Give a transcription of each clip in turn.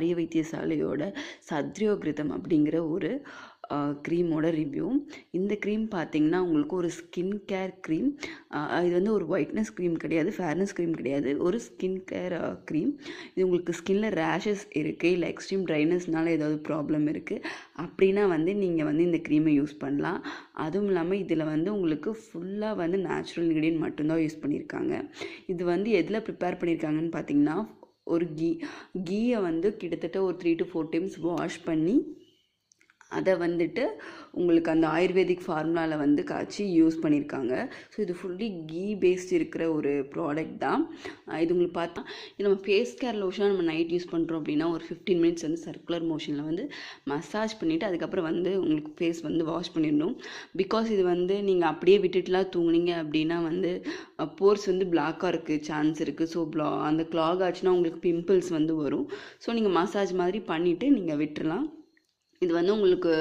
ஆரிய வைத்தியசாலையோட சத்யோகிருதம் அப்படிங்கிற ஒரு க்ரீமோட ரிவ்யூ. இந்த க்ரீம் பார்த்திங்கன்னா உங்களுக்கு ஒரு ஸ்கின் கேர் க்ரீம். இது வந்து ஒரு ஒயிட்னஸ் க்ரீம் கிடையாது, ஃபேர்னஸ் க்ரீம் கிடையாது, ஒரு ஸ்கின் கேர் க்ரீம். இது உங்களுக்கு ஸ்கின்ல ரேஷஸ் இருக்குது, இல்லை எக்ஸ்ட்ரீம் ட்ரைனஸ்னால ஏதாவது ப்ராப்ளம் இருக்குது அப்படின்னா வந்து நீங்கள் வந்து இந்த க்ரீமை யூஸ் பண்ணலாம். அதுவும் இல்லாமல் இதில் வந்து உங்களுக்கு ஃபுல்லாக வந்து நேச்சுரல் இன்க்ரீடியன்ட் மட்டும்தான் யூஸ் பண்ணியிருக்காங்க. இது வந்து எதில் ப்ரிப்பேர் பண்ணியிருக்காங்கன்னு பார்த்தீங்கன்னா, ஒரு கீயை வந்து கிட்டத்தட்ட ஒரு 3 to 4 times வாஷ் பண்ணி அதை வந்துட்டு உங்களுக்கு அந்த ஆயுர்வேதிக் ஃபார்முலாவில் வந்து காய்ச்சி யூஸ் பண்ணியிருக்காங்க. ஸோ இது ஃபுல்லி கீ பேஸ்ட் இருக்கிற ஒரு ப்ராடக்ட் தான். இது உங்களுக்கு பார்த்தா இது நம்ம ஃபேஸ் கேர் லோஷனாக நம்ம நைட் யூஸ் பண்ணுறோம் அப்படின்னா ஒரு 15 minutes வந்து சர்க்குலர் மோஷனில் வந்து மசாஜ் பண்ணிவிட்டு அதுக்கப்புறம் வந்து உங்களுக்கு ஃபேஸ் வந்து வாஷ் பண்ணிடணும். பிகாஸ் இது வந்து நீங்கள் அப்படியே விட்டுட்டுலாம் தூங்குனீங்க அப்படின்னா வந்து போர்ஸ் வந்து பிளாக்காக இருக்குது சான்ஸ் இருக்குது. ஸோ அந்த கிளாக் ஆச்சுன்னா உங்களுக்கு பிம்பிள்ஸ் வந்து வரும். ஸோ நீங்கள் மசாஜ் மாதிரி பண்ணிவிட்டு நீங்கள் விட்டுறலாம். இது வந்து உங்களுக்கு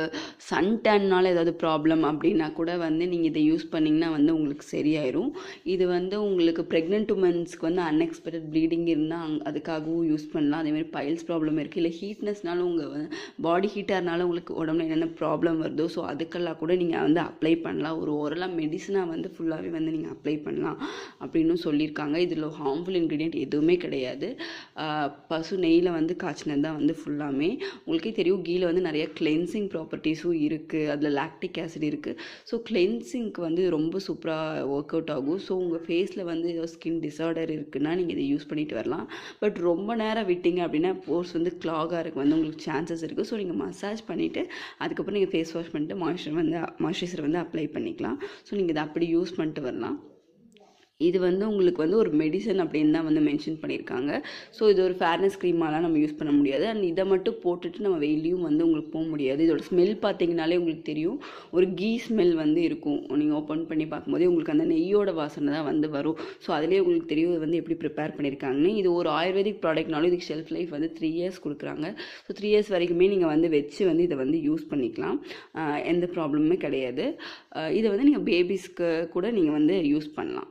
சன் டேன்னால் ஏதாவது ப்ராப்ளம் அப்படின்னா கூட வந்து நீங்கள் இதை யூஸ் பண்ணிங்கன்னா வந்து உங்களுக்கு சரியாயிரும். இது வந்து உங்களுக்கு ப்ரெக்னென்ட் உமன்ஸ்க்கு வந்து அன்எக்ஸ்பெக்டட் ப்ளீடிங் இருந்தால் அதுக்காகவும் யூஸ் பண்ணலாம். அதேமாதிரி பைல்ஸ் ப்ராப்ளம் இருக்குது, இல்லை ஹீட்னஸ்னாலும் உங்கள் பாடி ஹீட்டாகிறனால உங்களுக்கு உடம்புல என்னென்ன ப்ராப்ளம் வருதோ ஸோ அதுக்கெல்லாம் கூட நீங்கள் வந்து அப்ளை பண்ணலாம். ஒரு ஓரலாக மெடிசனாக வந்து ஃபுல்லாகவே வந்து நீங்கள் அப்ளை பண்ணலாம் அப்படின்னு சொல்லியிருக்காங்க. இதில் ஹார்ம்ஃபுல் இன்க்ரீடியன்ட் எதுவுமே கிடையாது. பசு நெய்யில் வந்து காய்ச்சினது தான் வந்து ஃபுல்லாமே. உங்களுக்கே தெரியும் கீழே வந்து நிறைய கிளென்சிங் ப்ராப்பர்ட்டிஸும் இருக்குது, அதில் லாக்டிக் ஆசிட் இருக்குது. ஸோ கிளென்சிங்க்கு வந்து ரொம்ப சூப்பராக ஒர்க் அவுட் ஆகும். ஸோ உங்கள் ஃபேஸில் வந்து ஏதோ ஸ்கின் டிஸார்டர் இருக்குன்னா நீங்கள் இதை யூஸ் பண்ணிட்டு வரலாம். பட் ரொம்ப நேரம் விட்டீங்க அப்படின்னா போர்ஸ் வந்து கிளாகாக இருக்க வந்து உங்களுக்கு சான்சஸ் இருக்குது. ஸோ நீங்கள் மசாஜ் பண்ணிவிட்டு அதுக்கப்புறம் நீங்கள் ஃபேஸ் வாஷ் பண்ணிட்டு மாய்ஸ்சரைசர் வந்து அப்ளை பண்ணிக்கலாம். ஸோ நீங்கள் இதை அப்படி யூஸ் பண்ணிட்டு வரலாம். இது வந்து உங்களுக்கு வந்து ஒரு மெடிசன் அப்படின்னு தான் வந்து மென்ஷன் பண்ணியிருக்காங்க. ஸோ இது ஒரு ஃபேர்னஸ் க்ரீமாலாம் நம்ம யூஸ் பண்ண முடியாது. அண்ட் இதை மட்டும் போட்டுட்டு நம்ம வெயிலையும் வந்து உங்களுக்கு போக முடியாது. இதோட ஸ்மெல் பார்த்தீங்கனாலே உங்களுக்கு தெரியும், ஒரு கீ ஸ்மெல் வந்து இருக்கும். நீங்கள் ஓப்பன் பண்ணி பார்க்கும்போதே உங்களுக்கு அந்த நெய்யோட வாசனை தான் வந்து வரும். ஸோ அதிலே உங்களுக்கு தெரியும் இது வந்து எப்படி ப்ரிப்பேர் பண்ணியிருக்காங்கன்னு. இது ஒரு ஆயுர்வேதிக் ப்ராடக்ட்னாலும் இதுக்கு ஷெல்ஃப் லைஃப் வந்து 3 years கொடுக்குறாங்க. ஸோ 3 years வரைக்குமே நீங்கள் வந்து வச்சு வந்து இதை வந்து யூஸ் பண்ணிக்கலாம், எந்த ப்ராப்ளமுமே கிடையாது. இதை வந்து நீங்கள் பேபிஸ்க்கு கூட நீங்கள் வந்து யூஸ் பண்ணலாம்.